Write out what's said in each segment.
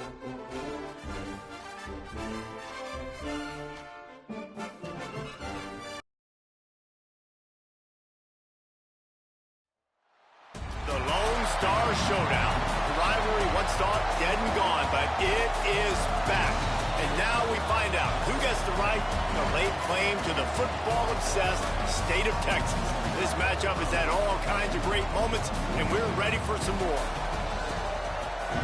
The Lone Star Showdown. The rivalry once thought dead and gone, but it is back. And now we find out who gets the right to lay claim to the football-obsessed state of Texas. This matchup has had all kinds of great moments, and we're ready for some more.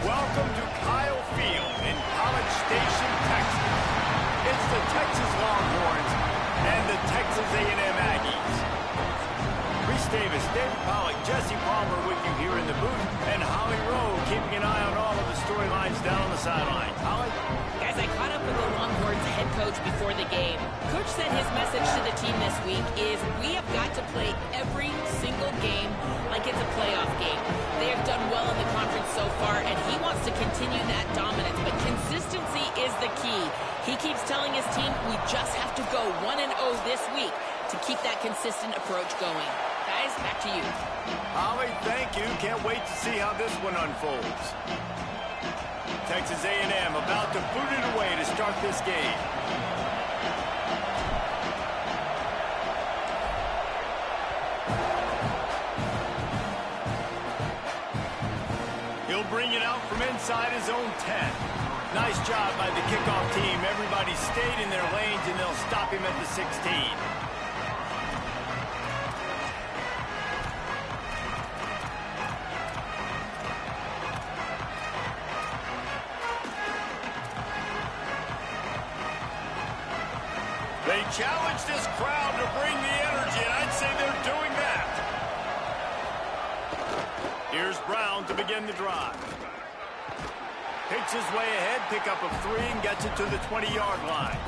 Welcome to Kyle Field in College Station, Texas. It's the Texas Longhorns and the Texas A&M Aggies. Reese Davis, David Pollock, Jesse Palmer with you here in the booth, and Holly Rowe keeping an eye on all of the storylines down on the sideline. Holly? Guys, I caught up with the Longhorns head coach before the game. Coach said his message to the team this week is we have got to play every single game like it's a playoff game. They have done well in the conference so far, and he wants to continue that dominance, but consistency is the key. He keeps telling his team we just have to go 1-0 this week to keep that consistent approach going. Guys, back to you. Holly, thank you. Can't wait to see how this one unfolds. Texas A&M about to boot it away to start this game. He'll bring it out from inside his own 10. Nice job by the kickoff team. Everybody stayed in their lanes, and they'll stop him at the 16. They challenge this crowd to bring the energy, and I'd say they're doing that. Here's Brown to begin the drive. Picks his way ahead, pickup of 3, and gets it to the 20-yard line.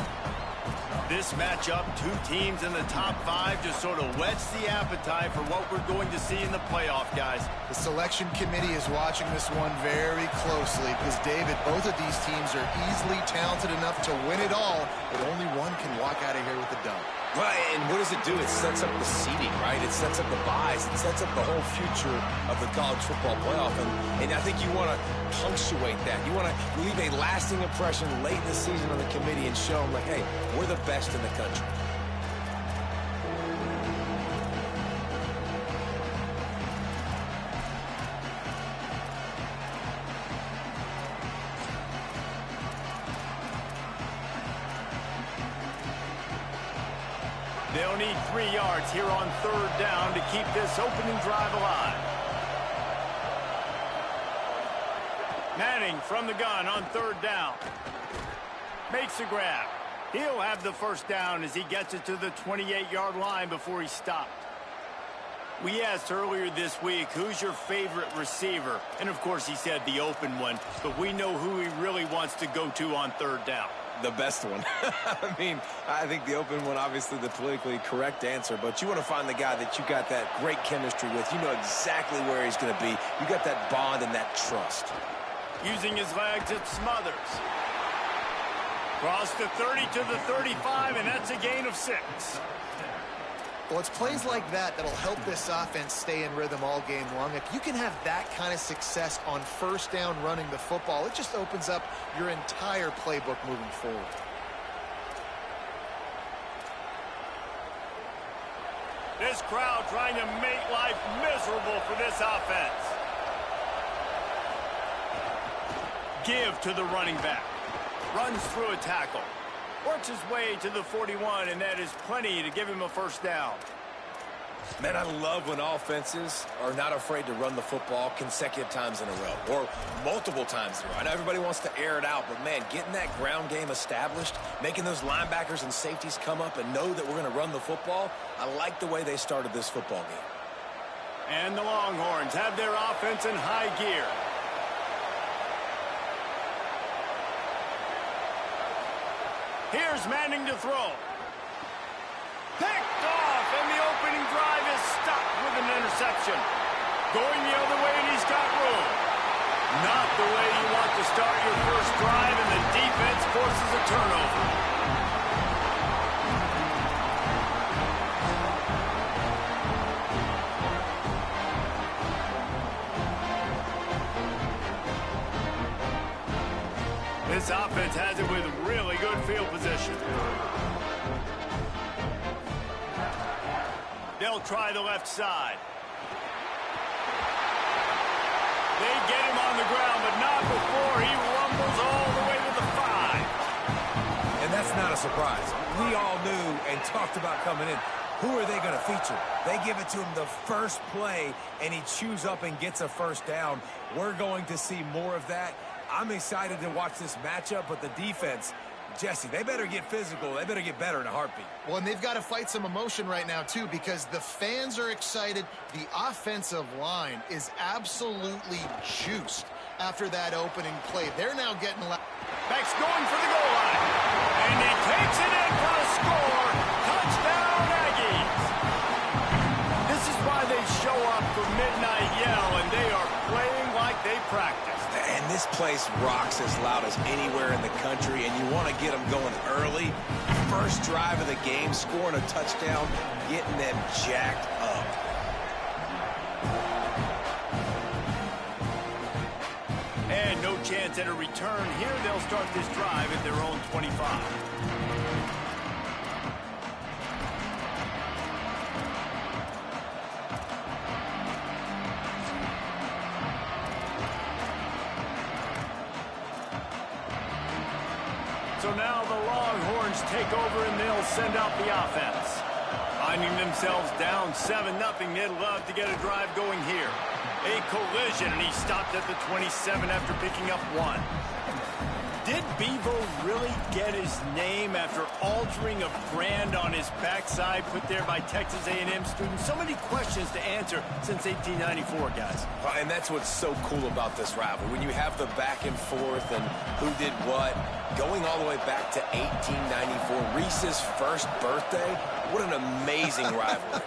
This matchup, two teams in the top 5, just sort of whets the appetite for what we're going to see in the playoff, guys. The selection committee is watching this one very closely because, David, both of these teams are easily talented enough to win it all, but only one can walk out of here with a dub. Right, and what does it do? It sets up the seeding, right? It sets up the buys. It sets up the whole future of the college football playoff, and I think you want to punctuate that. You want to leave a lasting impression late in the season on the committee and show them, like, hey, we're the best in the country. They'll need 3 yards here on 3rd down to keep this opening drive alive. Manning from the gun on 3rd down. Makes a grab. He'll have the first down as he gets it to the 28-yard line before he stopped. We asked earlier this week, who's your favorite receiver? And, of course, he said the open one, but we know who he really wants to go to on 3rd down. The best one. I mean, I think the open one, obviously the politically correct answer, but you want to find the guy that you got that great chemistry with. You know exactly where he's going to be. You got that bond and that trust. Using his legs, it Smothers. Cross the 30 to the 35, and that's a gain of 6. Well, it's plays like that that'll help this offense stay in rhythm all game long. If you can have that kind of success on 1st down running the football, it just opens up your entire playbook moving forward. This crowd trying to make life miserable for this offense. Give to the running back. Runs through a tackle. Works his way to the 41, and that is plenty to give him a 1st down. Man, I love when offenses are not afraid to run the football consecutive times in a row or multiple times in a row. I know everybody wants to air it out, but, man, getting that ground game established, making those linebackers and safeties come up and know that we're going to run the football, I like the way they started this football game. And the Longhorns have their offense in high gear. Here's Manning to throw. Picked off, and the opening drive is stopped with an interception. Going the other way, and he's got room. Not the way you want to start your first drive, and the defense forces a turnover. This offense has it with really good field position. They'll try the left side. They get him on the ground, but not before he rumbles all the way to the 5. And that's not a surprise. We all knew and talked about coming in. Who are they going to feature? They give it to him the first play, and he chews up and gets a first down. We're going to see more of that. I'm excited to watch this matchup, but the defense, Jesse, they better get physical. They better get better in a heartbeat. Well, and they've got to fight some emotion right now, too, because the fans are excited. The offensive line is absolutely juiced after that opening play. They're now getting loud. Beck's going for the goal line. And he takes it in for a score. Touchdown, Aggies. This is why they show up for Midnight Yell, and they are playing like they practiced. And this place rocks as loud as anywhere in the country, and you want to get them going early. First drive of the game, scoring a touchdown, getting them jacked up. And no chance at a return here. They'll start this drive at their own 25. So now the Longhorns take over and they'll send out the offense. Finding themselves down 7-0, they'd love to get a drive going here. A collision, and he stopped at the 27 after picking up 1. Did Bevo really get his name after altering a brand on his backside put there by Texas A&M students? So many questions to answer since 1894, guys. And that's what's so cool about this rivalry. When you have the back and forth and who did what, going all the way back to 1894, Reese's first birthday, what an amazing rivalry.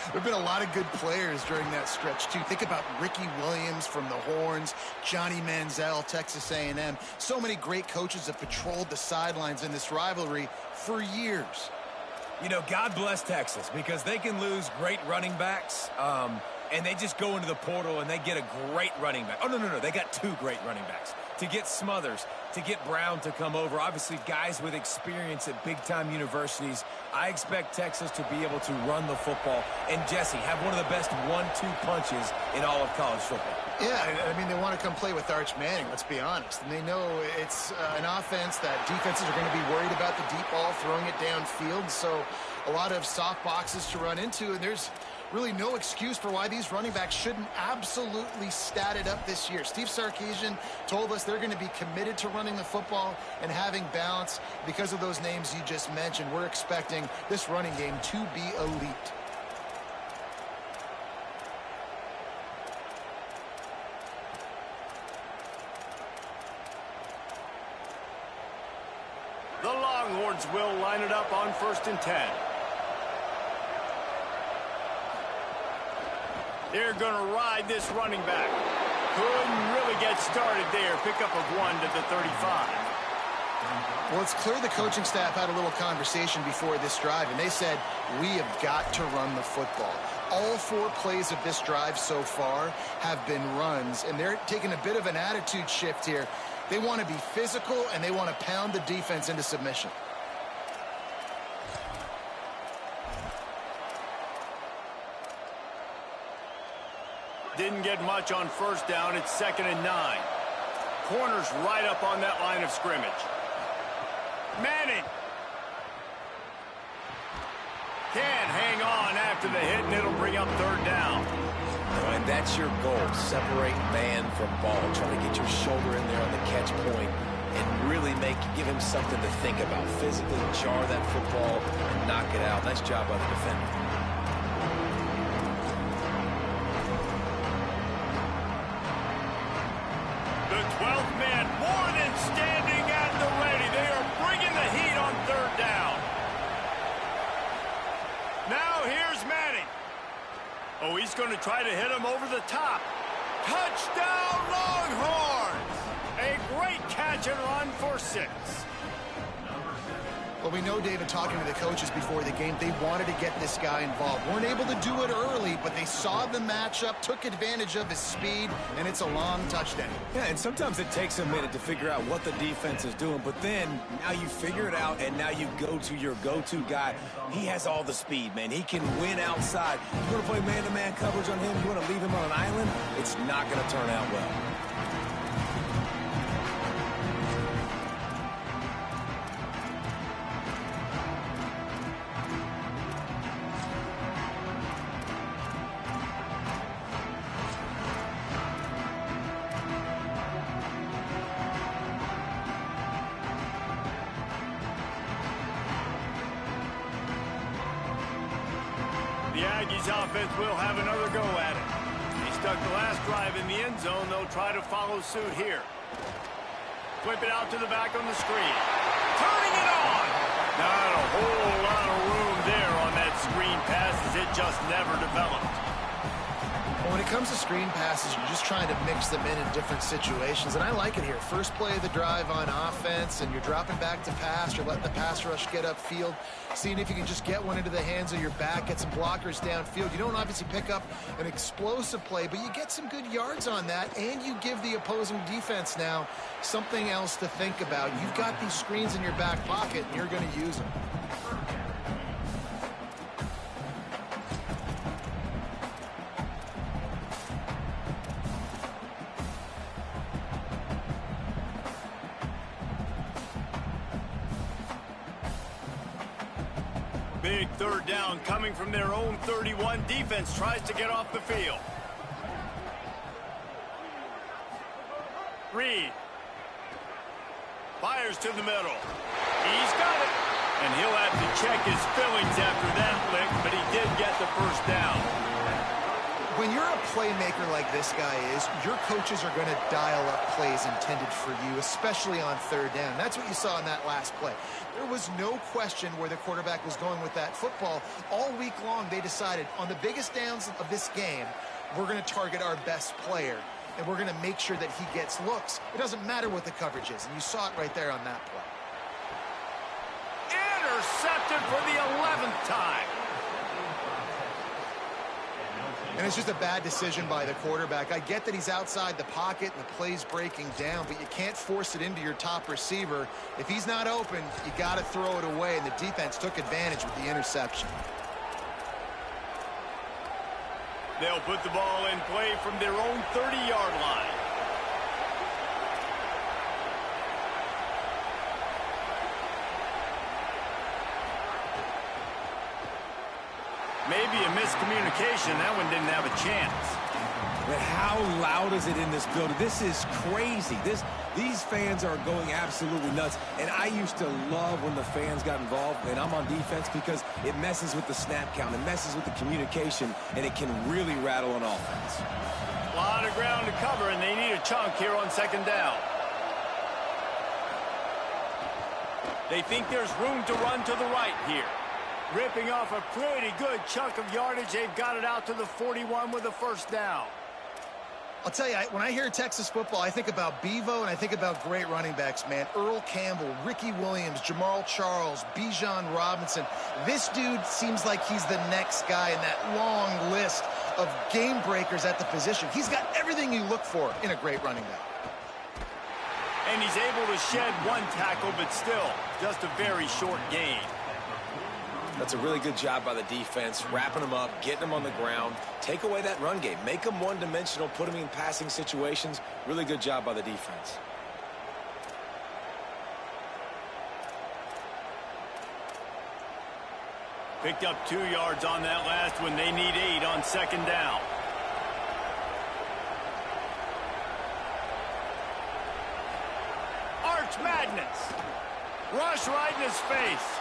There have been a lot of good players during that stretch, too. Think about Ricky Williams from the Horns, Johnny Manziel, Texas A&M. So many great coaches have patrolled the sidelines in this rivalry for years. You know, God bless Texas, because they can lose great running backs, and they just go into the portal and they get a great running back. Oh, no. They got 2 great running backs. To get Smothers, to get Brown to come over, obviously guys with experience at big-time universities. I expect Texas to be able to run the football and, Jesse, have one of the best 1-2 punches in all of college football. Yeah, I mean, they want to come play with Arch Manning, let's be honest. And they know it's an offense that defenses are going to be worried about the deep ball, throwing it downfield. So a lot of soft boxes to run into, and there's really no excuse for why these running backs shouldn't absolutely stat it up this year. Steve Sarkisian told us they're going to be committed to running the football and having balance. Because of those names you just mentioned, we're expecting this running game to be elite. The Longhorns will line it up on 1st and 10. They're going to ride this running back. Couldn't really get started there. Pickup of 1 to the 35. Well, it's clear the coaching staff had a little conversation before this drive, and they said, we have got to run the football. All 4 plays of this drive so far have been runs, and they're taking a bit of an attitude shift here. They want to be physical, and they want to pound the defense into submission. Didn't get much on 1st down. It's 2nd and 9. Corners right up on that line of scrimmage. Manning can't hang on after the hit, and it'll bring up 3rd down. And that's your goal. Separate man from ball. Try to get your shoulder in there on the catch point and really give him something to think about. Physically jar that football and knock it out. Nice job by the defender. The 12th man more than standing at the ready. They are bringing the heat on 3rd down. Now here's Manning. Oh, he's going to try to hit him over the top. Touchdown, Longhorns! A great catch and run for 6. Well, we know, David, talking to the coaches before the game, they wanted to get this guy involved. Weren't able to do it early, but they saw the matchup, took advantage of his speed, and it's a long touchdown. Yeah, and sometimes it takes a minute to figure out what the defense is doing, but then now you figure it out, and now you go to your go-to guy. He has all the speed, man. He can win outside. You want to play man-to-man coverage on him? You want to leave him on an island? It's not going to turn out well. The Aggies offense will have another go at it. They stuck the last drive in the end zone. They'll try to follow suit here. Flip it out to the back on the screen. Turning it on! Not a whole lot of room there on that screen pass as it just never developed. When it comes to screen passes, you're just trying to mix them in different situations, and I like it here. First play of the drive on offense, and you're dropping back to pass. You're letting the pass rush get upfield, seeing if you can just get one into the hands of your back, get some blockers downfield. You don't obviously pick up an explosive play, but you get some good yards on that, and you give the opposing defense now something else to think about. You've got these screens in your back pocket, and you're going to use them. Big third down coming from their own 31. Defense tries to get off the field. Reed fires to the middle. He's got it. And he'll have to check his fillings after that lick, but he did get the first down. When you're a playmaker like this guy is, your coaches are going to dial up plays intended for you, especially on third down. That's what you saw in that last play. There was no question where the quarterback was going with that football. All week long, they decided on the biggest downs of this game, we're going to target our best player, and we're going to make sure that he gets looks. It doesn't matter what the coverage is, and you saw it right there on that play. Intercepted for the 11th time. And it's just a bad decision by the quarterback. I get that he's outside the pocket and the play's breaking down, but you can't force it into your top receiver. If he's not open, you got to throw it away, and the defense took advantage with the interception. They'll put the ball in play from their own 30-yard line. Maybe a miscommunication. That one didn't have a chance. But how loud is it in this building? This is crazy. These fans are going absolutely nuts. And I used to love when the fans got involved, and I'm on defense, because it messes with the snap count. It messes with the communication, and it can really rattle an offense. A lot of ground to cover, and they need a chunk here on second down. They think there's room to run to the right here. Ripping off a pretty good chunk of yardage. They've got it out to the 41 with a first down. I'll tell you, when I hear Texas football, I think about Bevo and I think about great running backs, man. Earl Campbell, Ricky Williams, Jamal Charles, Bijan Robinson. This dude seems like he's the next guy in that long list of game breakers at the position. He's got everything you look for in a great running back. And he's able to shed one tackle, but still just a very short gain. That's a really good job by the defense, wrapping them up, getting them on the ground. Take away that run game. Make them one-dimensional, put them in passing situations. Really good job by the defense. Picked up 2 yards on that last one. They need 8 on second down. Arch Madness. Rush right in his face.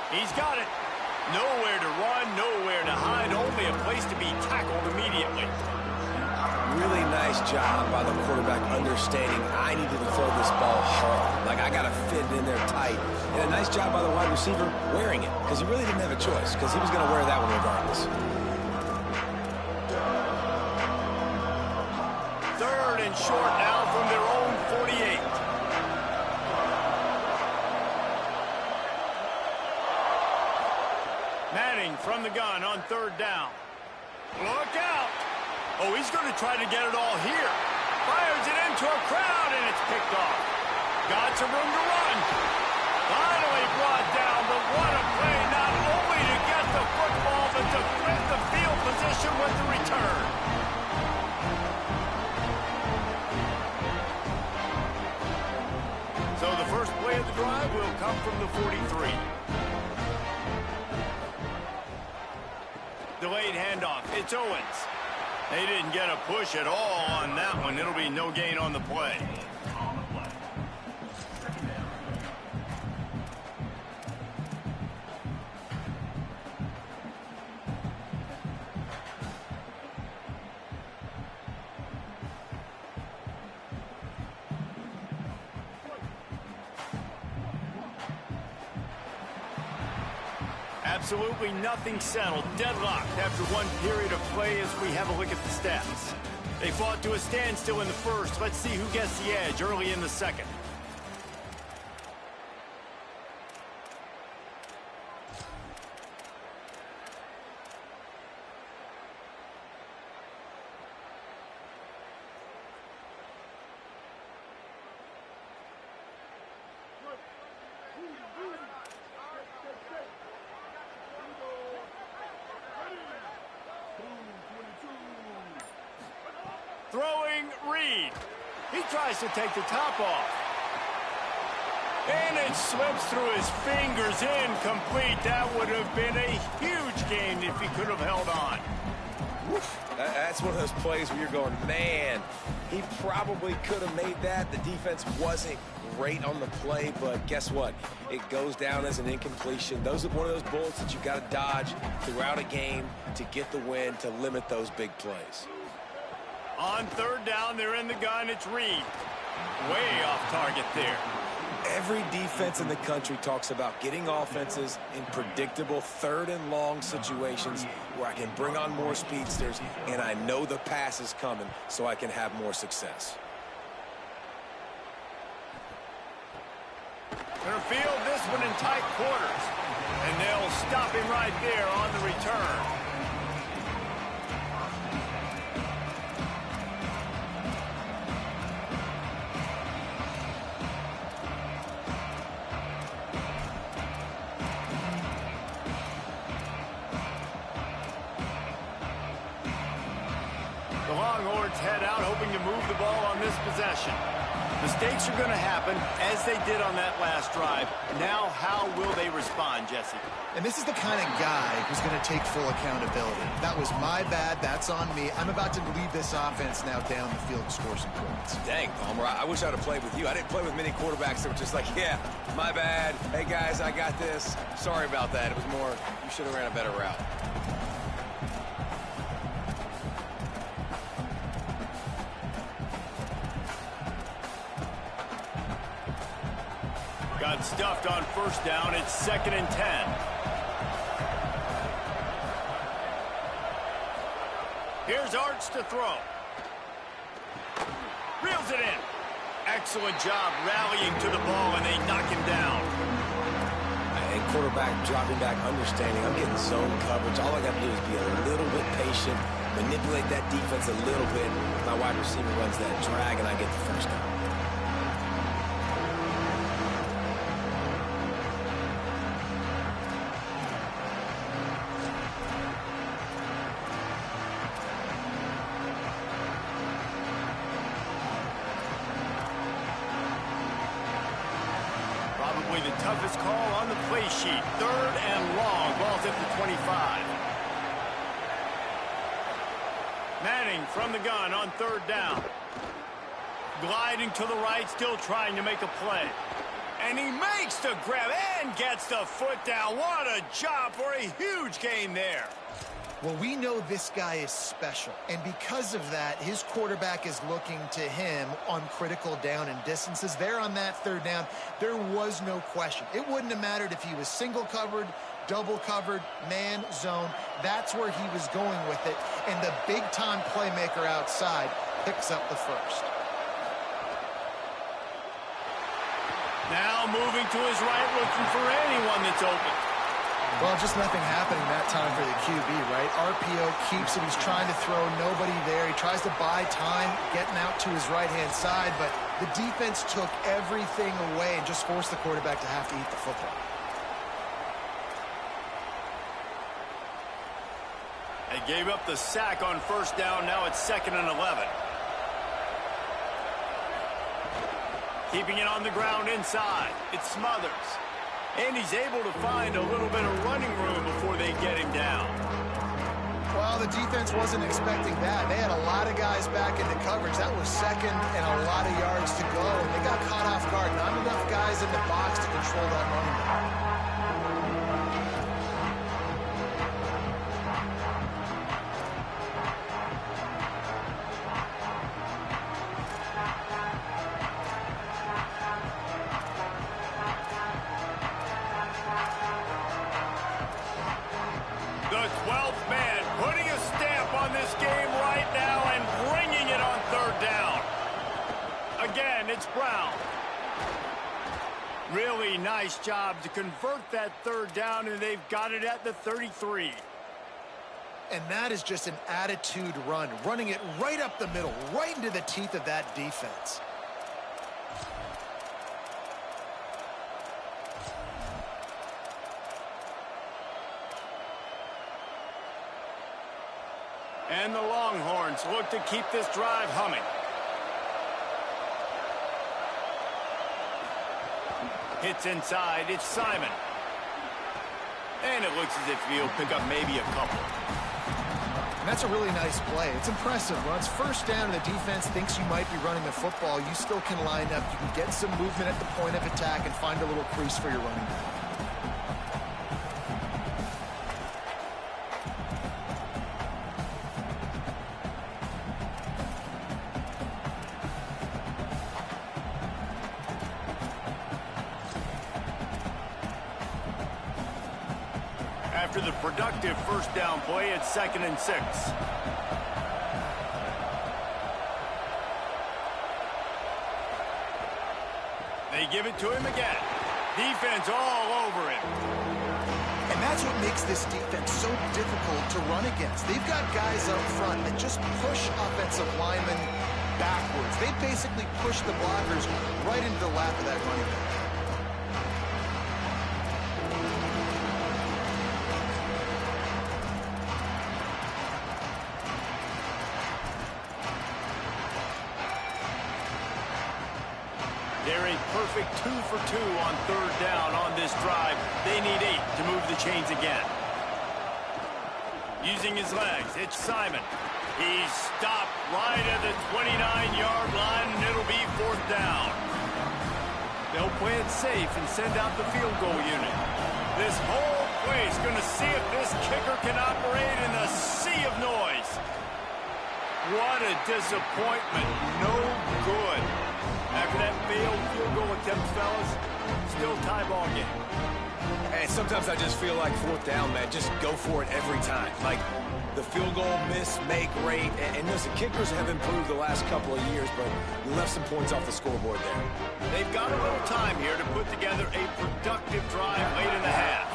He's got it. Nowhere to run, nowhere to hide, only a place to be tackled immediately. Really nice job by the quarterback understanding I needed to throw this ball hard. Like, I got to fit it in there tight. And a nice job by the wide receiver wearing it, because he really didn't have a choice, because he was going to wear that one regardless. Third and short now from their own 48. from the gun on third down. Look out. Oh, he's going to try to get it all here. Fires it into a crowd, and it's picked off. Got some room to run. Finally brought down, but what a play, not only to get the football, but to flip the field position with the return. So the first play of the drive will come from the 43. Delayed handoff. It's Owens. They didn't get a push at all on that one. It'll be no gain on the play. Absolutely nothing settled. Deadlocked after one period of play as we have a look at the stats. They fought to a standstill in the first. Let's see who gets the edge early in the second. Throwing Reed. He tries to take the top off. And it slips through his fingers, incomplete. That would have been a huge gain if he could have held on. That's one of those plays where you're going, man, he probably could have made that. The defense wasn't great on the play, but guess what? It goes down as an incompletion. Those are one of those bullets that you got to dodge throughout a game to get the win, to limit those big plays. On third down, they're in the gun. It's Reed. Way off target there. Every defense in the country talks about getting offenses in predictable third and long situations where I can bring on more speedsters and I know the pass is coming so I can have more success. They'll field this one in tight quarters. And they'll stop him right there on the return. The Longhorns head out, hoping to move the ball on this possession. Mistakes are going to happen, as they did on that last drive. Now, how will they respond, Jesse? And this is the kind of guy who's going to take full accountability. That was my bad. That's on me. I'm about to lead this offense now down the field and score some points. Dang, Palmer, I wish I'd have played with you. I didn't play with many quarterbacks that were just like, yeah, my bad. Hey, guys, I got this. Sorry about that. It was more, you should have ran a better route. Got stuffed on first down. It's 2nd and 10. Here's Arts to throw. Reels it in. Excellent job rallying to the ball, and they knock him down. And quarterback dropping back, understanding I'm getting zone coverage. All I got to do is be a little bit patient, manipulate that defense a little bit. My wide receiver runs that drag, and I get the first down. Probably the toughest call on the play sheet. 3rd and long. Ball's at the 25. Manning from the gun on 3rd down. Gliding to the right, still trying to make a play. And he makes the grab and gets the foot down. What a job for a huge gain there. Well, we know this guy is special, and because of that, his quarterback is looking to him on critical down and distances. There on that 3rd down, there was no question. It wouldn't have mattered if he was single covered, double covered, man, zone. That's where he was going with it, and the big-time playmaker outside picks up the first. Now moving to his right, looking for anyone that's open. Well, just nothing happening that time for the QB, right? RPO keeps it. He's trying to throw. Nobody there. He tries to buy time, getting out to his right-hand side, but the defense took everything away and just forced the quarterback to have to eat the football. They gave up the sack on first down. Now it's 2nd and 11. Keeping it on the ground inside. It's Smothers. And he's able to find a little bit of running room before they get him down. Well, the defense wasn't expecting that. They had a lot of guys back into coverage. That was 2nd and a lot of yards to go. And they got caught off guard. Not enough guys in the box to control that running back. The 12th man putting a stamp on this game right now and bringing it on 3rd down. Again, it's Brown. Really nice job to convert that 3rd down, and they've got it at the 33. And that is just an attitude run, running it right up the middle, right into the teeth of that defense. And the Longhorns look to keep this drive humming. Hits inside. It's Simon. And it looks as if he'll pick up maybe a couple. And that's a really nice play. It's impressive. When it's 1st down and the defense thinks you might be running the football, you still can line up. You can get some movement at the point of attack and find a little crease for your running back. After the productive 1st down play, it's 2nd and 6. They give it to him again. Defense all over him. And that's what makes this defense so difficult to run against. They've got guys up front that just push offensive linemen backwards. They basically push the blockers right into the lap of that running back. They're a perfect 2 for 2 on 3rd down on this drive. They need 8 to move the chains again. Using his legs, it's Simon. He's stopped right at the 29-yard line, and it'll be 4th down. They'll play it safe and send out the field goal unit. This whole place going to see if this kicker can operate in a sea of noise. What a disappointment. No good. After that failed field goal attempt, fellas, still tie ball game. And sometimes I just feel like 4th down, man, just go for it every time. Like the field goal miss, make rate. And listen, kickers have improved the last couple of years, but you left some points off the scoreboard there. They've got a little time here to put together a productive drive late in the half.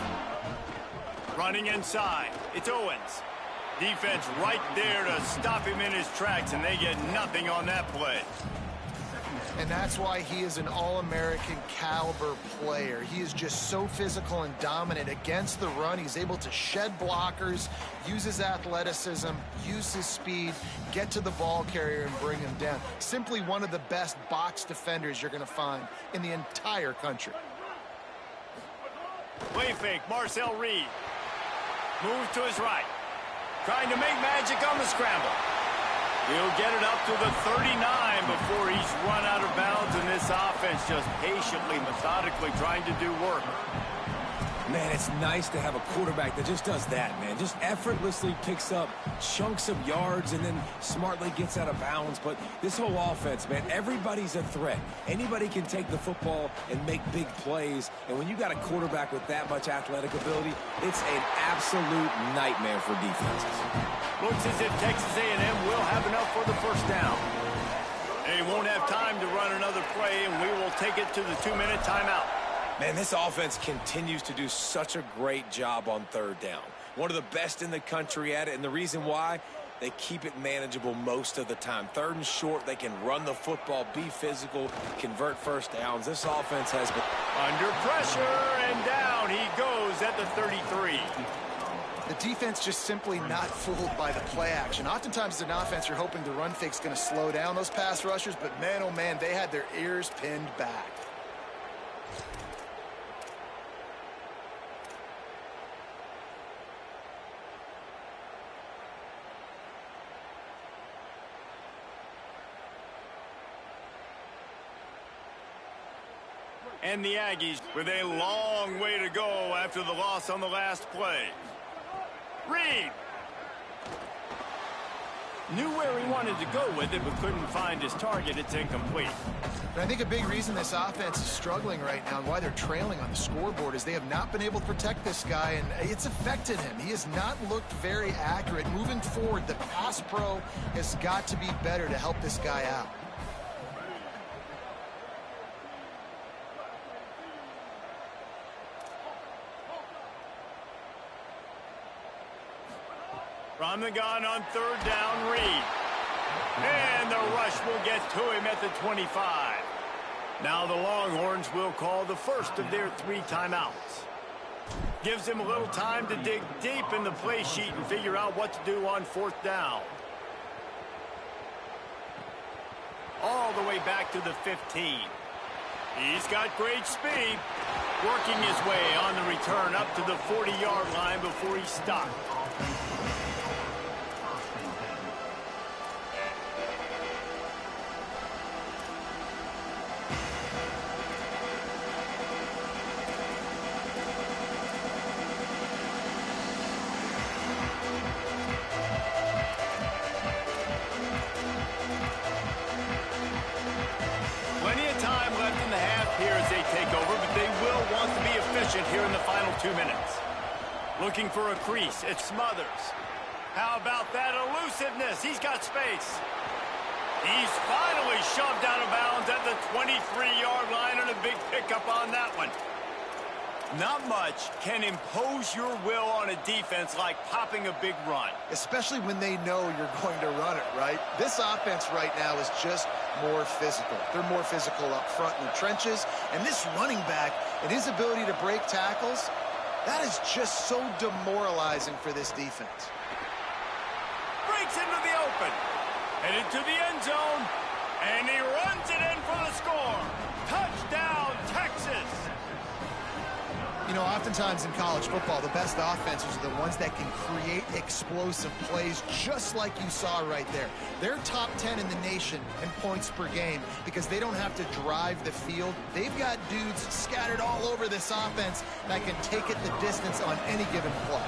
Running inside, it's Owens. Defense right there to stop him in his tracks, and they get nothing on that play. And that's why he is an All-American caliber player. He is just so physical and dominant against the run. He's able to shed blockers, use his athleticism, use his speed, get to the ball carrier and bring him down. Simply one of the best box defenders you're going to find in the entire country. Play fake, Marcel Reed. Moves to his right. Trying to make magic on the scramble. He'll get it up to the 39 before he's run out of bounds, and this offense just patiently, methodically trying to do work. Man, it's nice to have a quarterback that just does that, man. Just effortlessly picks up chunks of yards and then smartly gets out of bounds. But this whole offense, man, everybody's a threat. Anybody can take the football and make big plays. And when you got a quarterback with that much athletic ability, it's an absolute nightmare for defenses. Looks as if Texas A&M will have enough for the 1st down. They won't have time to run another play, and we will take it to the 2-minute timeout. Man, this offense continues to do such a great job on third down. One of the best in the country at it, and the reason why, they keep it manageable most of the time. Third and short, they can run the football, be physical, convert first downs. This offense has been under pressure, and down he goes at the 33. The defense just simply not fooled by the play action. Oftentimes as an offense, you're hoping the run fake's going to slow down those pass rushers, but man, oh man, they had their ears pinned back. And the Aggies with a long way to go after the loss on the last play. Reed knew where he wanted to go with it, but couldn't find his target. It's incomplete. And I think a big reason this offense is struggling right now and why they're trailing on the scoreboard is they have not been able to protect this guy, and it's affected him. He has not looked very accurate. Moving forward, the pass pro has got to be better to help this guy out. From the gun on third down, Reed. And the rush will get to him at the 25. Now the Longhorns will call the first of their 3 timeouts. Gives him a little time to dig deep in the play sheet and figure out what to do on fourth down. All the way back to the 15. He's got great speed. Working his way on the return up to the 40-yard line before he stopped. Here in the final 2 minutes. Looking for a crease. It's Smothers. How about that elusiveness? He's got space. He's finally shoved out of bounds at the 23-yard line, and a big pickup on that one. Not much can impose your will on a defense like popping a big run. Especially when they know you're going to run it, right? This offense right now is just more physical. They're more physical up front in the trenches, and this running back and his ability to break tackles, that is just so demoralizing for this defense. Breaks into the open, headed to the end zone, and he runs it in for the score. Touchdown, Texas! You know, oftentimes in college football, the best offenses are the ones that can create explosive plays just like you saw right there. They're top 10 in the nation in points per game because they don't have to drive the field. They've got dudes scattered all over this offense that can take it the distance on any given play.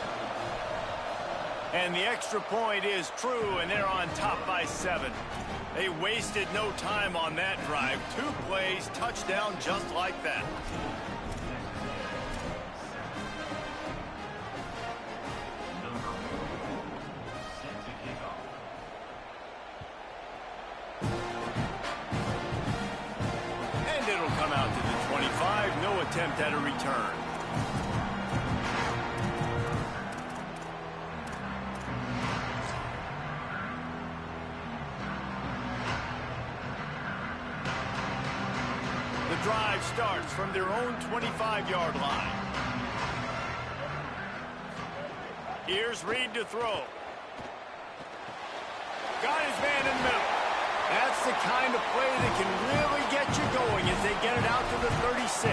And the extra point is true, and they're on top by 7. They wasted no time on that drive. 2 plays, touchdown just like that. Come out to the 25, no attempt at a return. The drive starts from their own 25-yard line. Here's Reed to throw. Got his man in the middle. That's the kind of play that can really get you going as they get it out to the 36.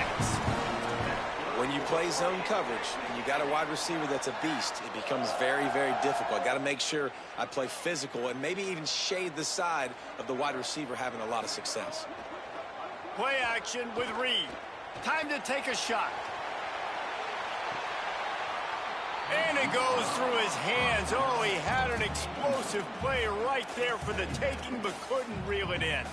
When you play zone coverage and you got a wide receiver that's a beast, it becomes very, very difficult. Got to make sure I play physical and maybe even shade the side of the wide receiver having a lot of success. Play action with Reed. Time to take a shot. And it goes through his hands. Oh, he had an explosive play right there for the taking, but couldn't reel it in.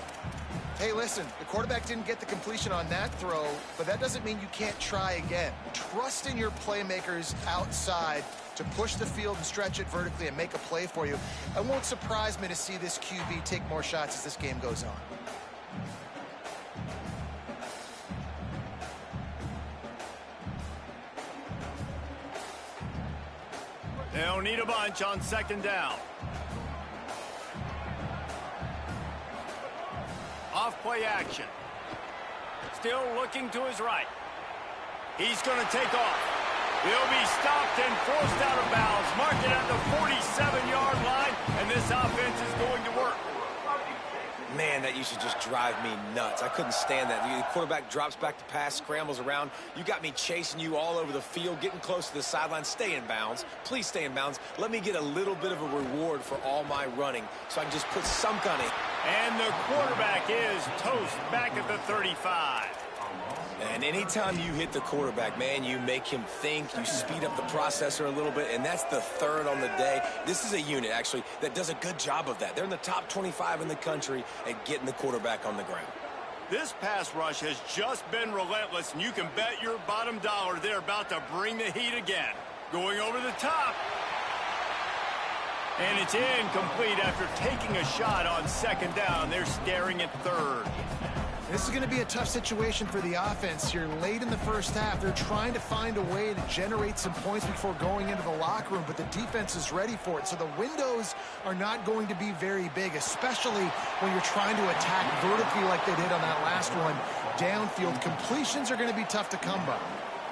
Hey, listen, the quarterback didn't get the completion on that throw, but that doesn't mean you can't try again. Trust in your playmakers outside to push the field and stretch it vertically and make a play for you. It won't surprise me to see this QB take more shots as this game goes on. They'll need a bunch on second down. Off play action. Still looking to his right. He's going to take off. He'll be stopped and forced out of bounds. Mark it at the 47-yard line, and this offense is going to work. Man, that used to just drive me nuts. I couldn't stand that. The quarterback drops back to pass, scrambles around. You got me chasing you all over the field, getting close to the sideline. Stay in bounds. Please stay in bounds. Let me get a little bit of a reward for all my running so I can just put some kind of... And the quarterback is toast back at the 35. And anytime you hit the quarterback, man, you make him think, you speed up the processor a little bit, and that's the third on the day. This is a unit, actually, that does a good job of that. They're in the top 25 in the country at getting the quarterback on the ground. This pass rush has just been relentless, and you can bet your bottom dollar they're about to bring the heat again. Going over the top. And it's incomplete after taking a shot on second down. They're staring at third. This is going to be a tough situation for the offense here. Late in the first half, they're trying to find a way to generate some points before going into the locker room, but the defense is ready for it. So the windows are not going to be very big, especially when you're trying to attack vertically like they did on that last one. Downfield completions are going to be tough to come by.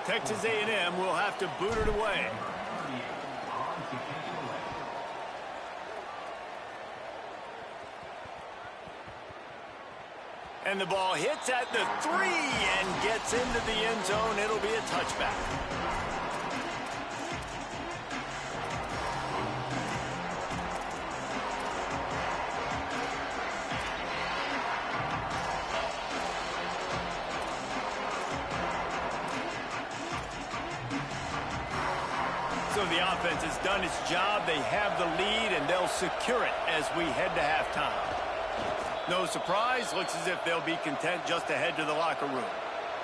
Texas A&M will have to boot it away. And the ball hits at the 3 and gets into the end zone. It'll be a touchback. So the offense has done its job. They have the lead, and they'll secure it as we head to halftime. No surprise, looks as if they'll be content just to head to the locker room.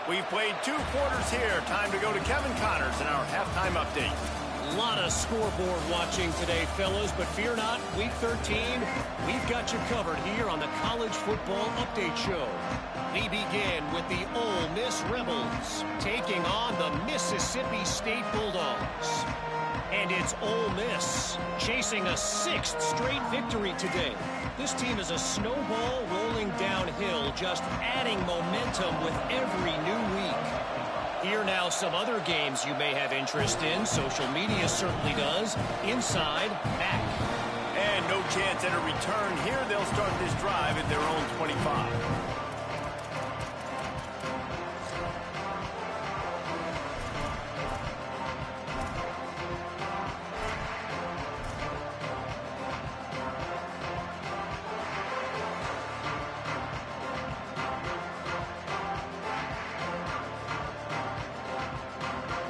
We've played 2 quarters here. Time to go to Kevin Connors in our halftime update. A lot of scoreboard watching today, fellas, but fear not, Week 13, we've got you covered here on the College Football Update Show. We begin with the Ole Miss Rebels taking on the Mississippi State Bulldogs. And it's Ole Miss chasing a 6th straight victory today. This team is a snowball rolling downhill, just adding momentum with every new week. Here now some other games you may have interest in. Social media certainly does. Inside, back. And no chance at a return here. They'll start this drive at their own 25.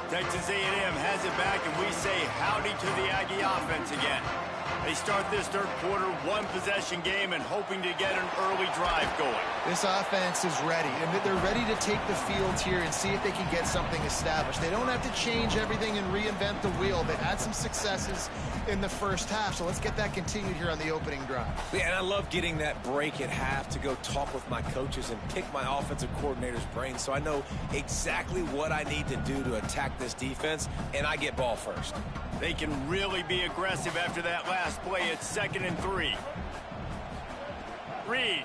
Texas A&M has it back, and we say howdy to the Aggie offense again. They start this third quarter, 1-possession game, and hoping to get an early drive going. This offense is ready, and they're ready to take the field here and see if they can get something established. They don't have to change everything and reinvent the wheel. They've had some successes in the first half, so let's get that continued here on the opening drive. Yeah, and I love getting that break at half to go talk with my coaches and pick my offensive coordinator's brain so I know exactly what I need to do to attack this defense, and I get ball first. They can really be aggressive after that last play. It's 2nd and 3. Reed.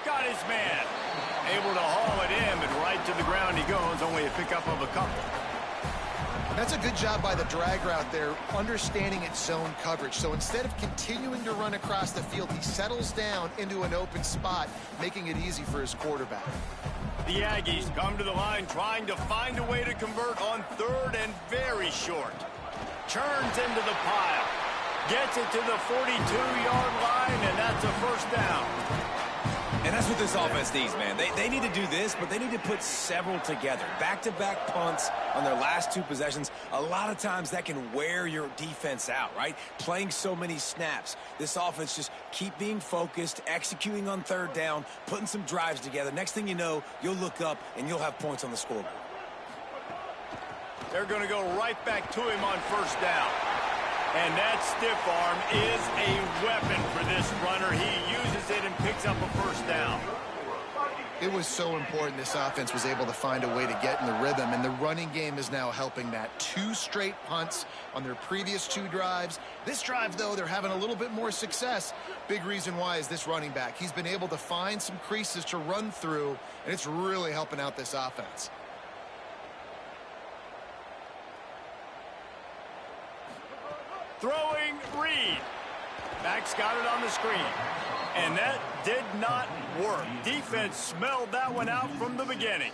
Got his man. Able to haul it in, but right to the ground he goes. Only a pickup of a couple. That's a good job by the drag route there, understanding its zone coverage. So instead of continuing to run across the field, he settles down into an open spot, making it easy for his quarterback. The Aggies come to the line trying to find a way to convert on 3rd and very short. Churns into the pile. Gets it to the 42-yard line, and that's a first down. And that's what this offense needs, man. They need to do this, but they need to put several together. Back-to-back punts on their last 2 possessions. A lot of times that can wear your defense out, right? Playing so many snaps. This offense just keep being focused, executing on 3rd down, putting some drives together. Next thing you know, you'll look up and you'll have points on the scoreboard. They're going to go right back to him on 1st down. And that stiff arm is a weapon for this runner. He uses it and picks up a 1st down. It was so important this offense was able to find a way to get in the rhythm, and the running game is now helping that. 2 straight punts on their previous 2 drives. This drive, though, they're having a little bit more success. Big reason why is this running back. He's been able to find some creases to run through, and it's really helping out this offense. Throwing Reed. Max got it on the screen. And that did not work. Defense smelled that one out from the beginning.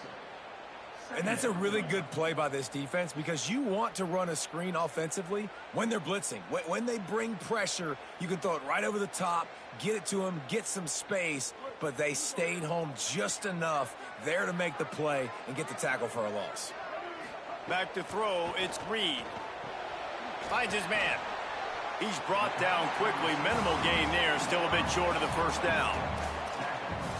And that's a really good play by this defense because you want to run a screen offensively when they're blitzing. When they bring pressure, you can throw it right over the top, get it to them, get some space, but they stayed home just enough there to make the play and get the tackle for a loss. Back to throw, it's Reed. Finds his man. He's brought down quickly. Minimal gain there. Still a bit short of the first down.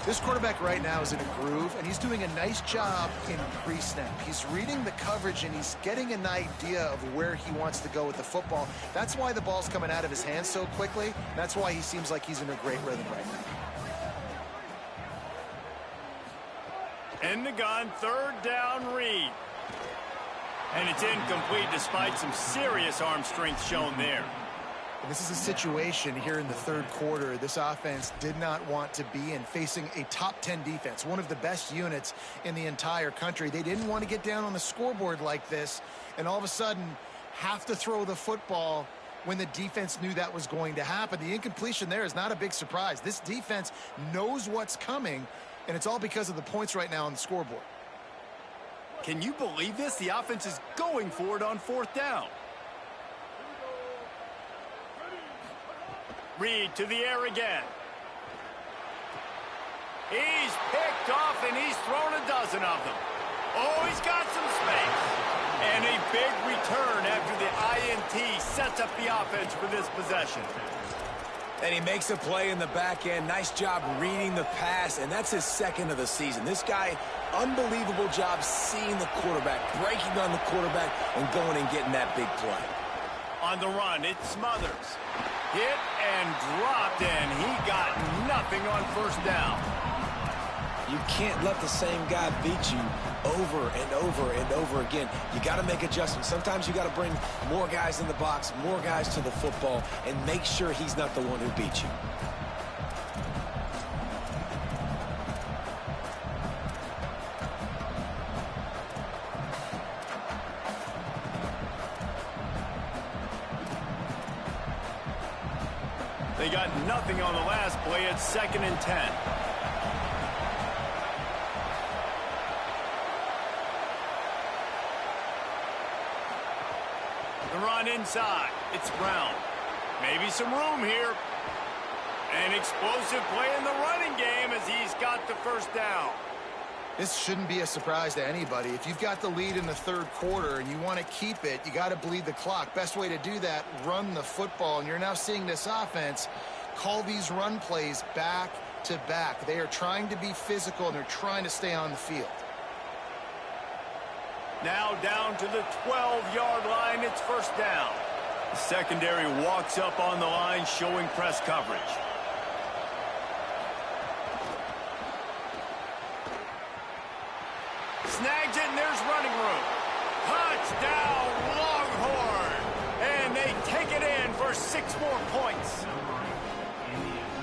This quarterback right now is in a groove, and he's doing a nice job in pre-snap. He's reading the coverage, and he's getting an idea of where he wants to go with the football. That's why the ball's coming out of his hands so quickly. That's why he seems like he's in a great rhythm right now. In the gun, 3rd down, Reed. And it's incomplete despite some serious arm strength shown there. This is a situation here in the 3rd quarter this offense did not want to be in, facing a top 10 defense, one of the best units in the entire country. They didn't want to get down on the scoreboard like this and all of a sudden have to throw the football when the defense knew that was going to happen. The incompletion there is not a big surprise. This defense knows what's coming, and it's all because of the points right now on the scoreboard. Can you believe this? The offense is going for it on 4th down. Reed to the air again. He's picked off, and he's thrown a dozen of them. Oh, he's got some space. And a big return after the INT sets up the offense for this possession. And he makes a play in the back end. Nice job reading the pass, and that's his 2nd of the season. This guy, unbelievable job seeing the quarterback, breaking on the quarterback, and going and getting that big play. On the run, it's Smothers. Hit and dropped, and he got nothing on 1st down. You can't let the same guy beat you over and over and over again. You got to make adjustments. Sometimes you got to bring more guys in the box, more guys to the football, and make sure he's not the one who beats you. They got nothing on the last play. It's 2nd and 10. The run inside. It's Brown. Maybe some room here. An explosive play in the running game as he's got the 1st down. This shouldn't be a surprise to anybody. If you've got the lead in the 3rd quarter and you want to keep it, you got to bleed the clock. Best way to do that, run the football. And you're now seeing this offense call these run plays back to back. They are trying to be physical, and they're trying to stay on the field. Now down to the 12-yard line. It's 1st down. The secondary walks up on the line, showing press coverage. Snags it, and there's running room. Touchdown, Longhorn. And they take it in for 6 more points.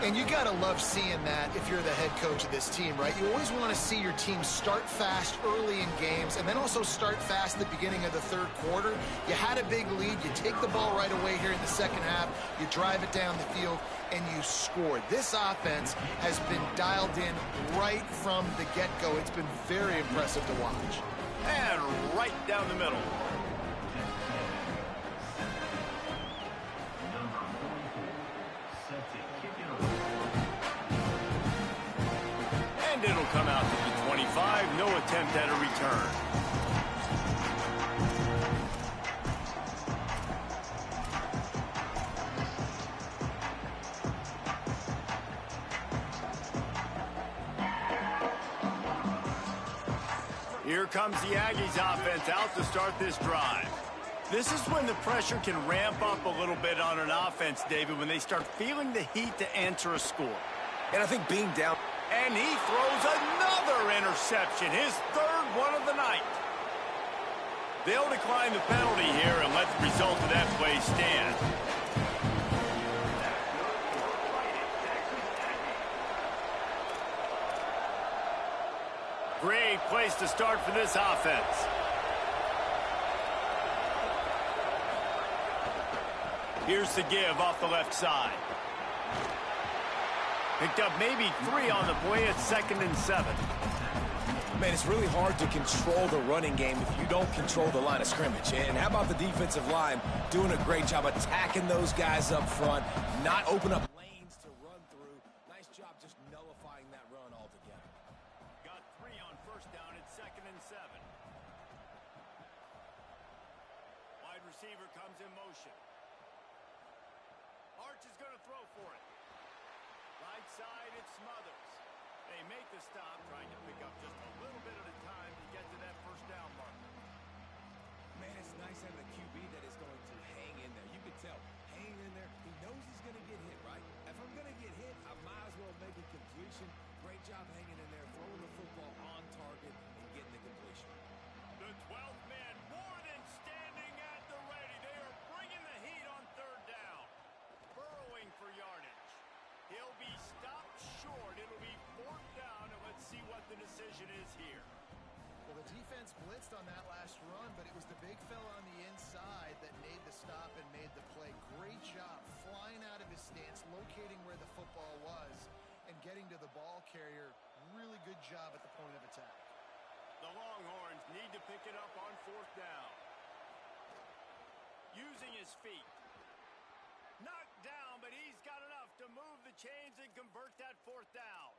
And you got to love seeing that if you're the head coach of this team, right? You always want to see your team start fast early in games and then also start fast at the beginning of the 3rd quarter. You had a big lead. You take the ball right away here in the 2nd half. You drive it down the field, and you scored. This offense has been dialed in right from the get-go. It's been very impressive to watch. And right down the middle. And it'll come out to the 25. No attempt at a return. Here comes the Aggies offense out to start this drive. This is when the pressure can ramp up a little bit on an offense, David, when they start feeling the heat to answer a score. And I think being down. And he throws another Another interception, his third one of the night. They'll decline the penalty here and let the result of that play stand. Great place to start for this offense. Here's the give off the left side. Picked up maybe 3 on the play at 2nd and 7. Man, it's really hard to control the running game if you don't control the line of scrimmage. And how about the defensive line doing a great job attacking those guys up front, not open up lanes to run through. Nice job just nullifying that run altogether. Got 3 on first down at 2nd and 7. Wide receiver comes in motion. Arch is going to throw for it. Right side, it's Smothers. They make the stop, trying to pick up just a little bit at a time to get to that first down marker. Man, it's nice having a QB that is going to hang in there. You can tell, hanging in there, he knows he's going to get hit, right? If I'm going to get hit, I might as well make a completion. Great job hanging in there, throwing the football on target and getting the completion. The 12th man more than standing at the ready. They are bringing the heat on third down. Burrowing for yardage. He'll be stopped short. It'll be 4th down, and let's see what the decision is here. Well, the defense blitzed on that last run, but it was the big fella on the inside that made the stop and made the play. Great job flying out of his stance, locating where the football was, and getting to the ball carrier. Really good job at the point of attack. The Longhorns need to pick it up on 4th down. Using his feet. Knocked down, but he's got enough to move the chains and convert that 4th down.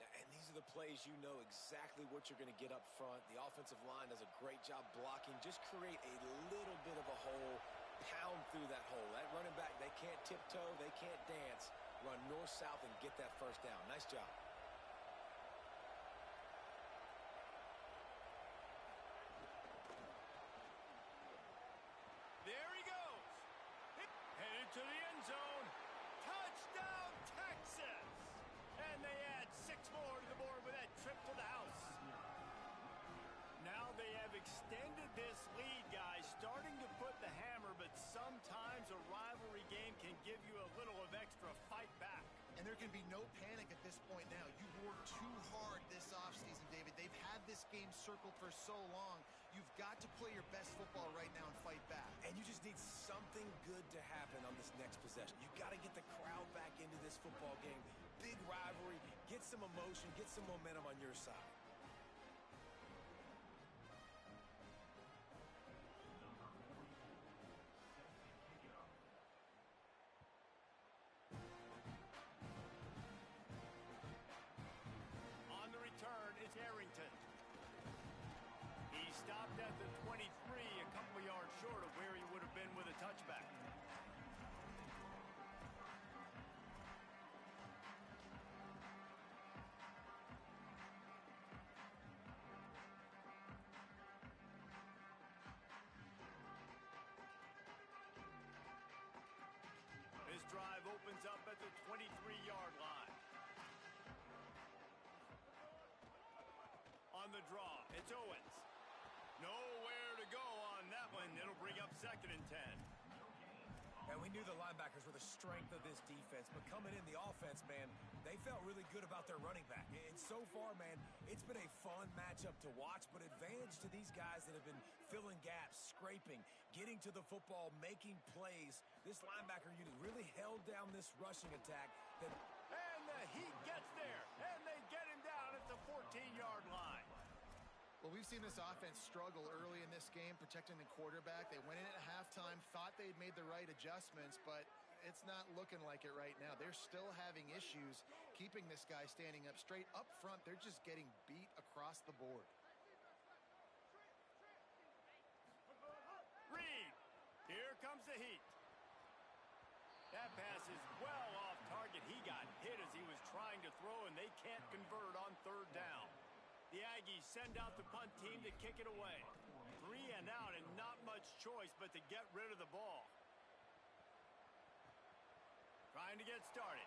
And these are the plays you know exactly what you're going to get up front. The offensive line does a great job blocking. Just create a little bit of a hole, pound through that hole. That running back, they can't tiptoe, they can't dance. Run north-south and get that first down. Nice job. There he goes. Headed to the end zone. Touchdown, Texas! And they add 6 more to the board with that trip to the house. Now they have extended this lead, guys, starting to put the hammer, but sometimes a rivalry game can give you a little of extra fight back. And there can be no panic at this point now. You've worked too hard this offseason, David. They've had this game circled for so long. You've got to play your best football right now and fight back. And you just need something good to happen on this next possession. You got to get the crowd back into this football game. Big rivalry. Get some emotion. Get some momentum on your side. On the return, it's Arrington. He stopped at the 23, a couple yards short of where he would have been with a touchback. This drive opens up at the 23-yard line. On the draw, it's Owens. Nowhere to go on that one. It'll bring up 2nd and 10. And we knew the linebackers were the strength of this defense, but coming in the offense, man, they felt really good about their running back. And so far, man, it's been a fun matchup to watch, but advantage to these guys that have been filling gaps, scraping, getting to the football, making plays. This linebacker unit really held down this rushing attack. And the Heat gets there, and they get him down at the 14-yard line. Well, we've seen this offense struggle early in this game, protecting the quarterback. They went in at halftime, thought they'd made the right adjustments, but it's not looking like it right now. They're still having issues keeping this guy standing up straight. Up front, they're just getting beat across the board. Reed, here comes the Heat. That pass is well off target. He got hit as he was trying to throw, and they can't convert on 3rd down. The Aggies send out the punt team to kick it away. 3 and out, and not much choice but to get rid of the ball. Trying to get started.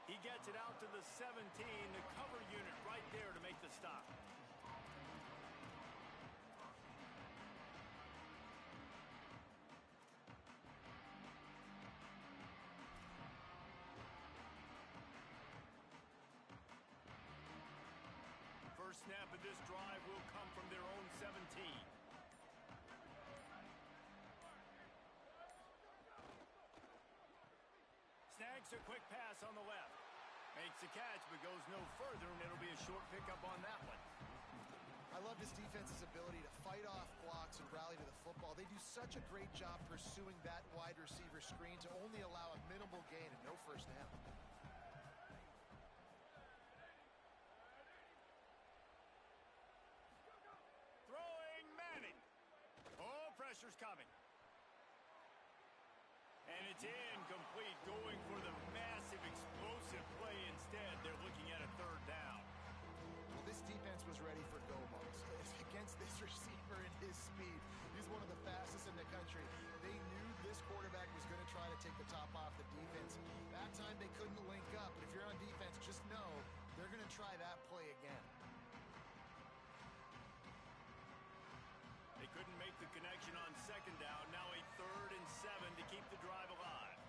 He gets it out to the 17, the cover unit right there to make the stop. First snap of this drive will come from their own 17. Snags a quick pass on the left. Makes the catch, but goes no further, and it'll be a short pickup on that one. I love this defense's ability to fight off blocks and rally to the football. They do such a great job pursuing that wide receiver screen to only allow a minimal gain and no first down. Throwing Manning. Oh, pressure's coming. And it's incomplete, going for the massive explosive play instead. They're looking at a third down. Well, this defense was ready for go modes. Against this receiver and his speed, he's one of the fastest in the country. They knew this quarterback was going to try to take the top off the defense. That time they couldn't link up, but if you're on defense, just know they're going to try that play again. They couldn't make the connection on second down. Now a 3rd and 7 to keep the drive alive.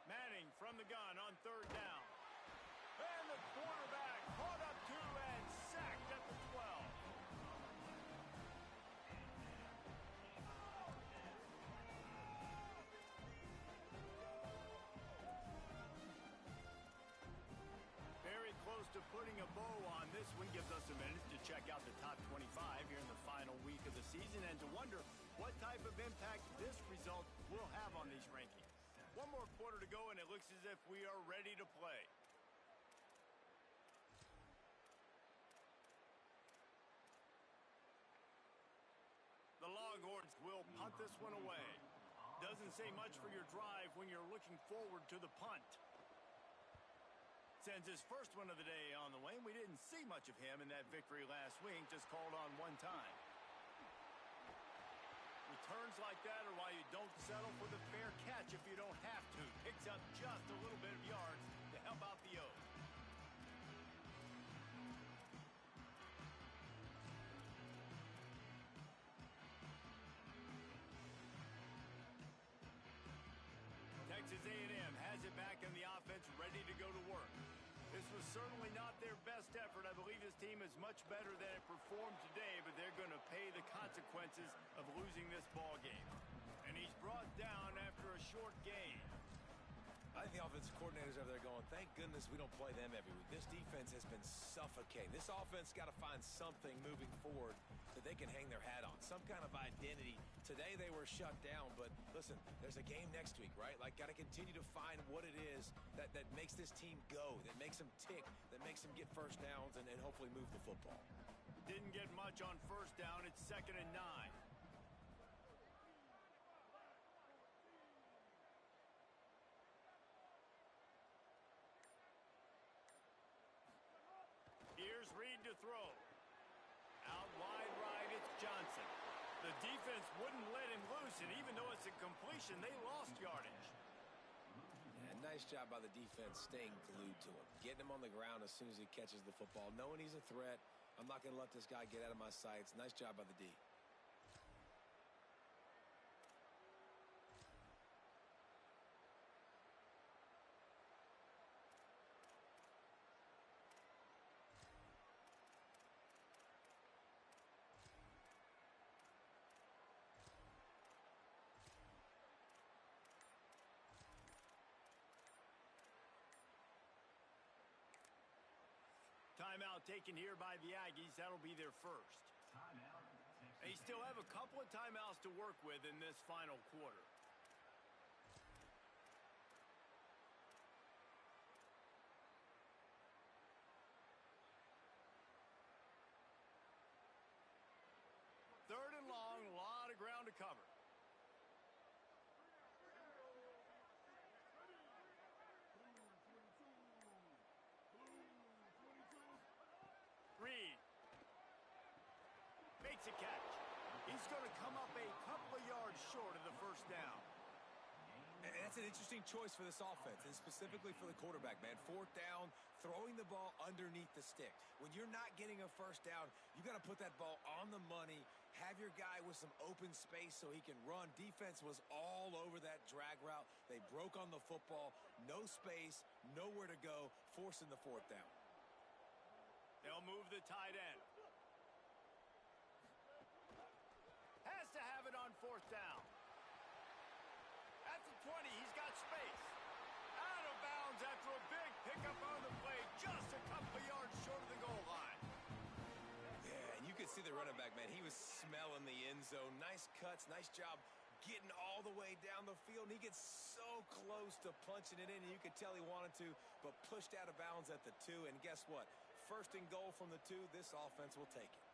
Manning from the gun on 3rd down. And the quarterback caught up to and sacked at the 12. Very close to putting a bow on this one. Gives us a minute to check out the top 25 here in the final week of the season and to wonder what type of impact this result will have on these rankings. One more quarter to go, and it looks as if we are ready to play. The Longhorns will punt this one away. Doesn't say much for your drive when you're looking forward to the punt. Sends his first one of the day on the way, and we didn't see much of him in that victory last week, just called on one time. Returns like that are why you don't settle for the fair catch if you don't have to. Picks up just a little bit of yards to help out the O's. Texas A&M has it back in the offense, ready to go to work. This was certainly not their best effort. I believe this team is much better than it performed today, but they're going to pay the consequences of losing this ball game. And he's brought down after a short game. I think the offensive coordinators over there going, thank goodness we don't play them every week. This defense has been suffocating. This offense got to find something moving forward that they can hang their hat on, some kind of identity. Today they were shut down, but listen, there's a game next week, right? Like, got to continue to find what it is that makes this team go, that makes them tick, that makes them get first downs and hopefully move the football. Didn't get much on first down. It's 2nd and 9. Here's Reed to throw. Out wide right, it's Johnson. The defense wouldn't let him loose, and even though it's a completion, they lost yardage. Yeah, nice job by the defense staying glued to him. Getting him on the ground as soon as he catches the football. Knowing he's a threat, I'm not going to let this guy get out of my sights. Nice job by the D. Timeout taken here by the Aggies. That'll be their first. They still have a couple of timeouts to work with in this final quarter. Third and long, a lot of ground to cover. Reed makes a catch. He's going to come up a couple of yards short of the first down. And that's an interesting choice for this offense, and specifically for the quarterback, man. Fourth down, throwing the ball underneath the stick. When you're not getting a first down, you got to put that ball on the money, have your guy with some open space so he can run. Defense was all over that drag route. They broke on the football, no space, nowhere to go, forcing the fourth down. They'll move the tight end. Has to have it on fourth down. At the 20, he's got space. Out of bounds after a big pickup on the play, just a couple of yards short of the goal line. Yeah, and you could see the running back, man. He was smelling the end zone. Nice cuts, nice job getting all the way down the field. And he gets so close to punching it in, and you could tell he wanted to, but pushed out of bounds at the 2. And guess what? First and goal from the 2, this offense will take it.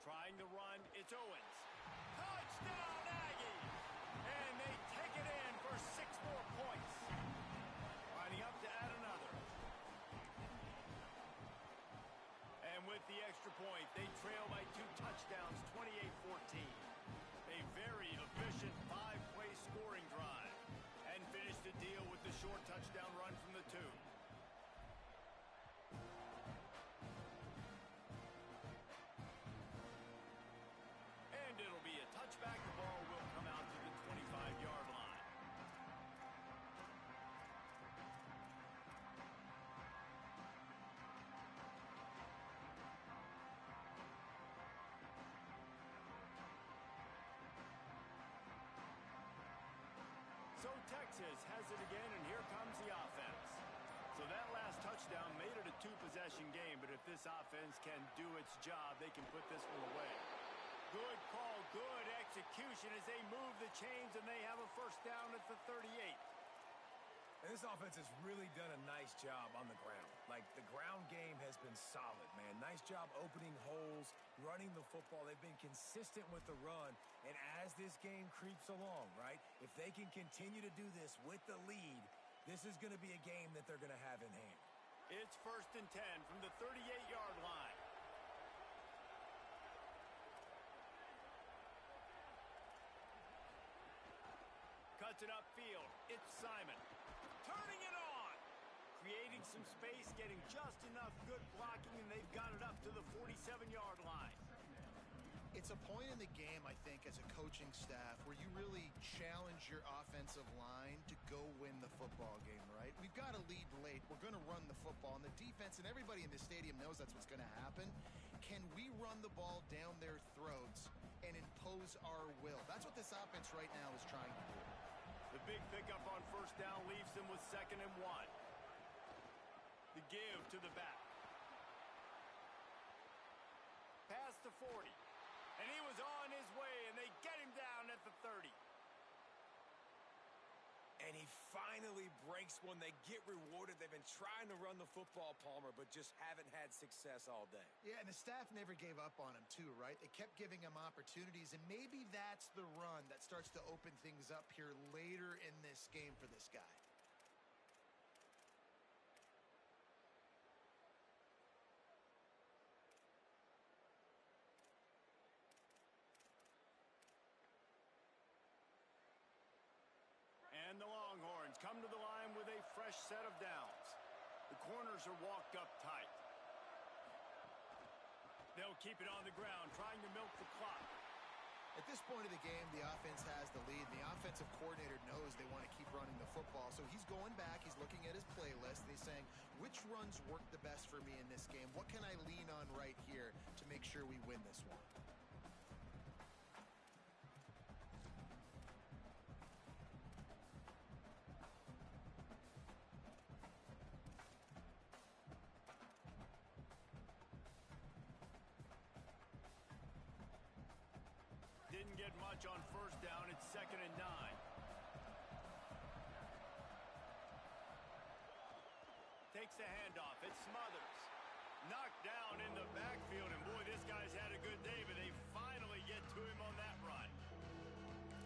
Trying to run, it's Owens. Touchdown, Aggies! And they take it in for 6 more points. Lining up to add another. And with the extra point, they trail by 2 touchdowns, 28-14. A very efficient 5-play scoring drive. And finish the deal with the short touchdown run from the 2. And it'll be a touchback. The ball will come out to the 25-yard line. So Texas has it again, and here comes the offense. So that last touchdown made it a 2-possession game, but if this offense can do its job, they can put this one away. Good call, good execution as they move the chains, and they have a first down at the 38. And this offense has really done a nice job on the ground. Like, the ground game has been solid, man. Nice job opening holes, running the football. They've been consistent with the run. And as this game creeps along, right, if they can continue to do this with the lead, this is going to be a game that they're going to have in hand. It's 1st and 10 from the 38-yard line. Cuts it upfield. It's Simon. Turning it on. Creating some space, getting just enough good blocking, and they've got it up to the 47-yard line. It's a point in the game, I think, as a coaching staff where you really challenge your offensive line to go win the football game, right? We've got to lead late. We're going to run the football, and the defense and everybody in the stadium knows that's what's going to happen. Can we run the ball down their throats and impose our will? That's what this offense right now is trying to do. The big pickup on first down leaves them with 2nd and 1. The give to the back. Past the 40. And he was on his way, and they get him down at the 30. And he finally breaks one. They get rewarded. They've been trying to run the football, Palmer, but just haven't had success all day. Yeah, and the staff never gave up on him, too, right? They kept giving him opportunities, and maybe that's the run that starts to open things up here later in this game for this guy. And the Longhorns come to the line with a fresh set of downs. The corners are walked up tight. They'll keep it on the ground, trying to milk the clock. At this point of the game, the offense has the lead. The offensive coordinator knows they want to keep running the football. So he's going back, he's looking at his playlist, and he's saying, which runs work the best for me in this game? What can I lean on right here to make sure we win this one? Didn't get much on first down. It's 2nd and 9. Takes the handoff. It's Smothers. Knocked down in the backfield. And boy, this guy's had a good day, but they finally get to him on that run.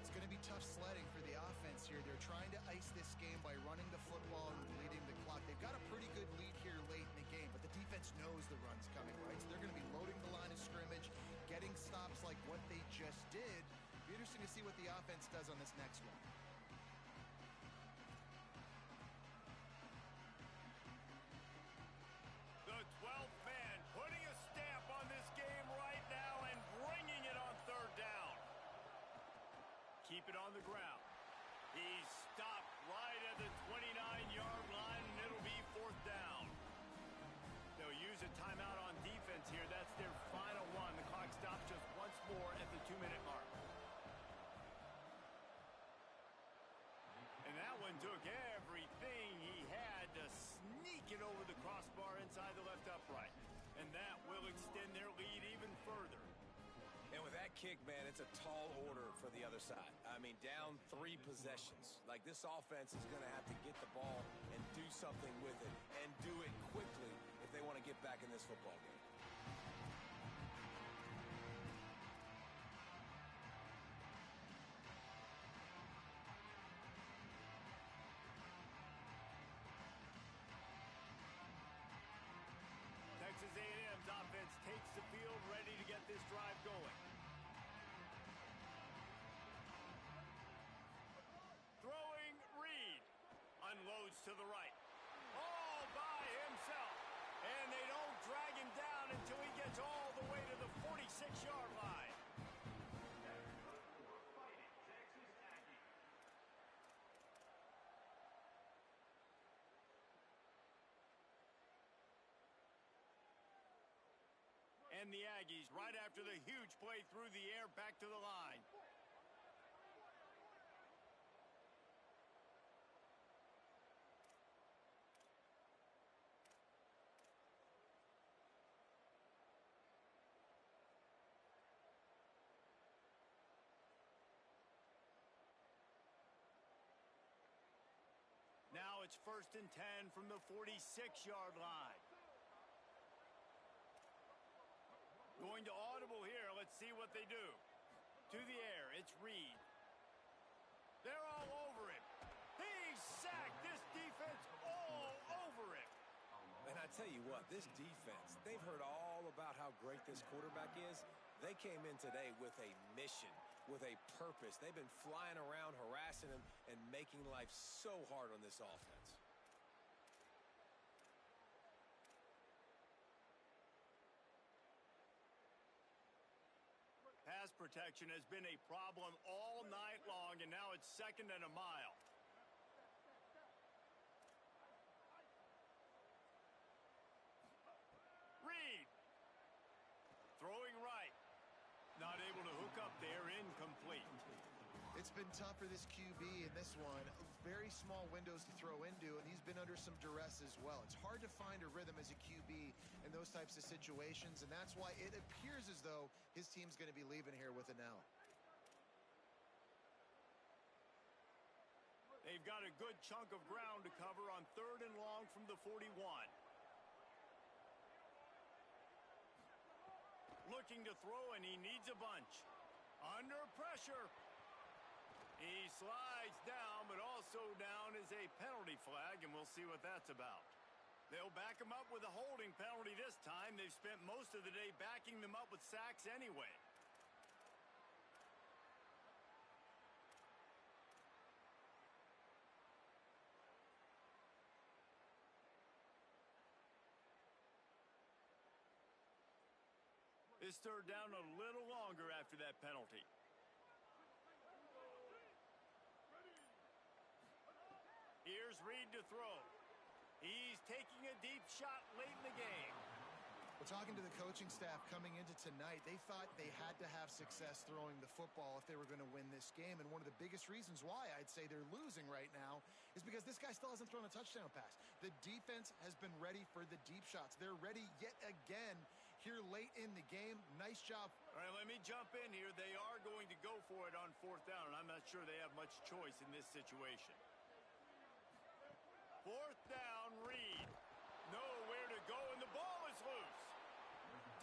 It's going to be tough sledding for the offense here. They're trying to ice this game by running the football and leading the clock. They've got a pretty good lead here late in the game, but the defense knows the run's coming, right? So they're going to be loading the line of scrimmage, getting stops like what they just did. Be interesting to see what the offense does on this next one. The 12th man putting a stamp on this game right now and bringing it on third down. Keep it on the ground. He's stopped right at the 29-yard line, and it'll be fourth down. They'll use a timeout on defense here. That's their final one. The clock stops just once more at the 2-minute mark. And that one took everything he had to sneak it over the crossbar inside the left upright. And that will extend their lead even further. And with that kick, man, it's a tall order for the other side. I mean, down 3 possessions. Like, this offense is going to have to get the ball and do something with it, and do it quickly if they want to get back in this football game. Texas A&M's offense takes the field, ready to get this drive going. Throwing, Reed. Unloads to the right. All by himself. And they don't drag him down until he gets all the way to the 46-yard line. And the Aggies, right after the huge play through the air, back to the line. Now it's 1st and 10 from the 46-yard line. Going to audible here. Let's see what they do. To the air. It's Reed. They're all over him. He's sacked. This defense all over him. And I tell you what, this defense, they've heard all about how great this quarterback is. They came in today with a mission, with a purpose. They've been flying around, harassing him, and making life so hard on this offense. Pass protection has been a problem all night long, and now it's 2nd and a mile. Reed. Throwing right. Not able to hook up there, incomplete. It's been tough for this QB in this one. Very small windows to throw into, and he's been under some duress as well. It's hard to find a rhythm as a QB in those types of situations, and that's why it appears as though his team's going to be leaving here with an L. They've got a good chunk of ground to cover on 3rd and long from the 41. Looking to throw, and he needs a bunch. Under pressure. He slides down, but also down is a penalty flag, and we'll see what that's about. They'll back him up with a holding penalty this time. They've spent most of the day backing them up with sacks anyway. This 3rd down a little longer after that penalty. Here's Reed to throw. He's taking a deep shot late in the game. Well, talking to the coaching staff coming into tonight, they thought they had to have success throwing the football if they were going to win this game. And one of the biggest reasons why I'd say they're losing right now is because this guy still hasn't thrown a touchdown pass. The defense has been ready for the deep shots. They're ready yet again here late in the game. Nice job. All right, let me jump in here. They are going to go for it on 4th down, and I'm not sure they have much choice in this situation. 4th down, Reed. Nowhere to go, and the ball is loose.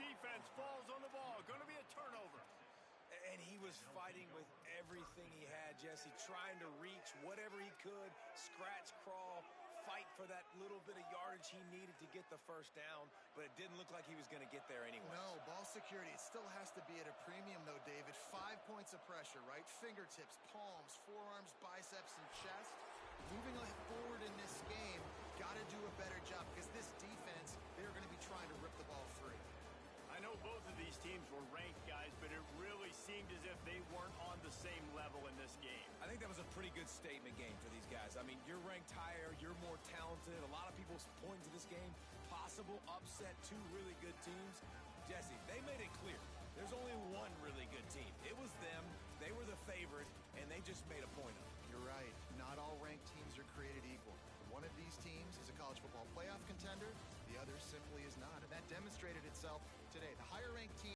Defense falls on the ball. Going to be a turnover. And he was fighting with everything he had, Jesse, trying to reach whatever he could, scratch, crawl, fight for that little bit of yardage he needed to get the first down, but it didn't look like he was going to get there anyway. No, ball security, it still has to be at a premium, though, David. 5 points of pressure, right? Fingertips, palms, forearms, biceps, and chest. Moving forward in this game, got to do a better job because this defense, they're going to be trying to rip the ball free. I know both of these teams were ranked, guys, but it really seemed as if they weren't on the same level in this game. I think that was a pretty good statement game for these guys. I mean, you're ranked higher, you're more talented. A lot of people point to this game, possible upset, 2 really good teams. Jesse, they made it clear. There's only one really good team. It was them. They were the favorite, and they just made a point of it. You're right. Not all ranked teams are created equal. One of these teams is a college football playoff contender. The other simply is not. And that demonstrated itself today. The higher ranked team